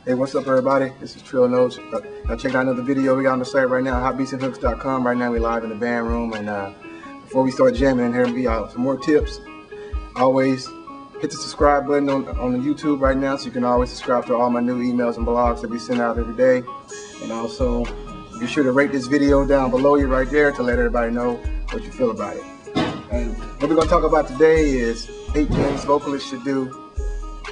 Hey, what's up, everybody? This is Trill Notes. Check out another video we got on the site right now, hotbeatsandhooks.com. Right now, we're live in the band room, and before we start jamming in here, we got some more tips. Always hit the subscribe button on the YouTube right now, so you can always subscribe to all my new emails and blogs that we send out every day. And also, be sure to rate this video down below you right there to let everybody know what you feel about it. And what we're going to talk about today is 8 things vocalists should do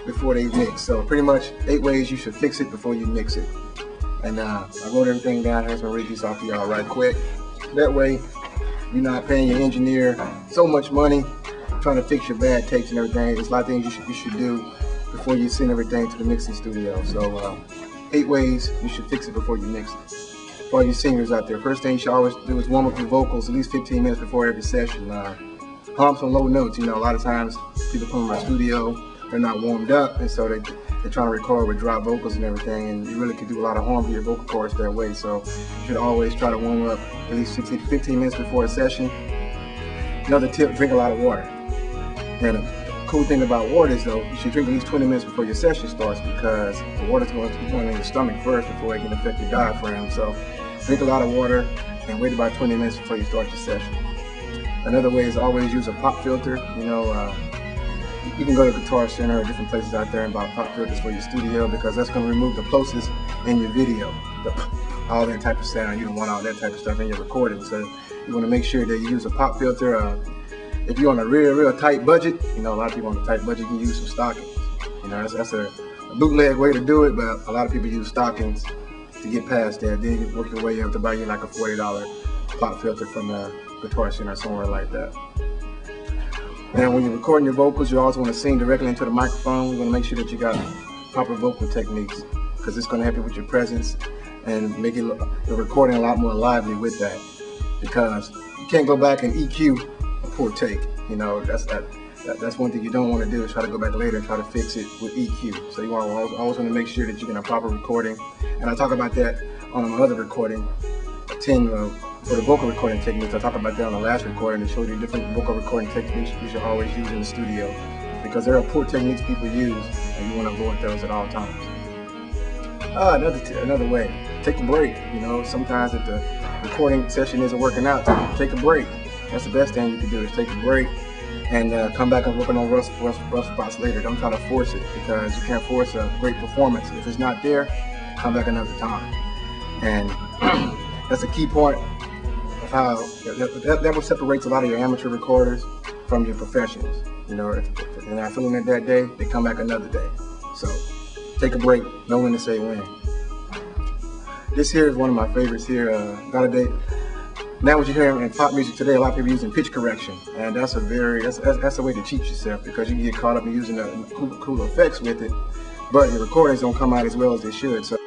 before they mix. So pretty much 8 ways you should fix it before you mix it. And I wrote everything down here, so I'm going to read these off to y'all right quick. That way you're not paying your engineer so much money trying to fix your bad takes and everything. There's a lot of things you should do before you send everything to the mixing studio. So 8 ways you should fix it before you mix it. For all you singers out there, first thing you should always do is warm up your vocals at least 15 minutes before every session. Hum some low notes. You know, a lot of times people come in my studio, they're not warmed up, and so they're trying to record with dry vocals and everything, and you really could do a lot of harm to your vocal cords that way. So you should always try to warm up at least 15 minutes before a session. Another tip, drink a lot of water. And the cool thing about water is, though, you should drink at least 20 minutes before your session starts, because the water's going to be going in your stomach first before it can affect your diaphragm. So drink a lot of water and wait about 20 minutes before you start your session. Another way is always use a pop filter. You know, you can go to Guitar Center or different places out there and buy pop filters for your studio, because that's going to remove the plosives in your video. All that type of sound, you don't want all that type of stuff in your recording. So you want to make sure that you use a pop filter. If you're on a real tight budget, you know, a lot of people on a tight budget, you can use some stockings. You know, that's a bootleg way to do it, but a lot of people use stockings to get past that. Then you work your way up to buy you like a $40 pop filter from a Guitar Center or somewhere like that. And when you're recording your vocals, you always want to sing directly into the microphone. You want to make sure that you got proper vocal techniques, because it's going to help you with your presence and make your recording a lot more lively with that. Because you can't go back and EQ a poor take. You know, that's one thing you don't want to do, is try to go back later and try to fix it with EQ. So you always want to make sure that you get a proper recording. And I talk about that on my other recording, 10 for the vocal recording techniques. I talk about that on the last recording to show you different vocal recording techniques you should always use in the studio, because there are poor techniques people use, and you want to avoid those at all times. Another way, take a break. You know, sometimes if the recording session isn't working out, take a break. That's the best thing you can do, is take a break and come back and work on rough spots later. Don't try to force it, because you can't force a great performance. If it's not there, come back another time. And that's a key part of how that what separates a lot of your amateur recorders from your professionals. You know, if they're not feeling it that day, they come back another day. So take a break, know when to say when. This here is one of my favorites here. Now what you hear in pop music today, a lot of people using pitch correction, and that's a way to cheat yourself, because you can get caught up in using the cool effects with it, but your recordings don't come out as well as they should. So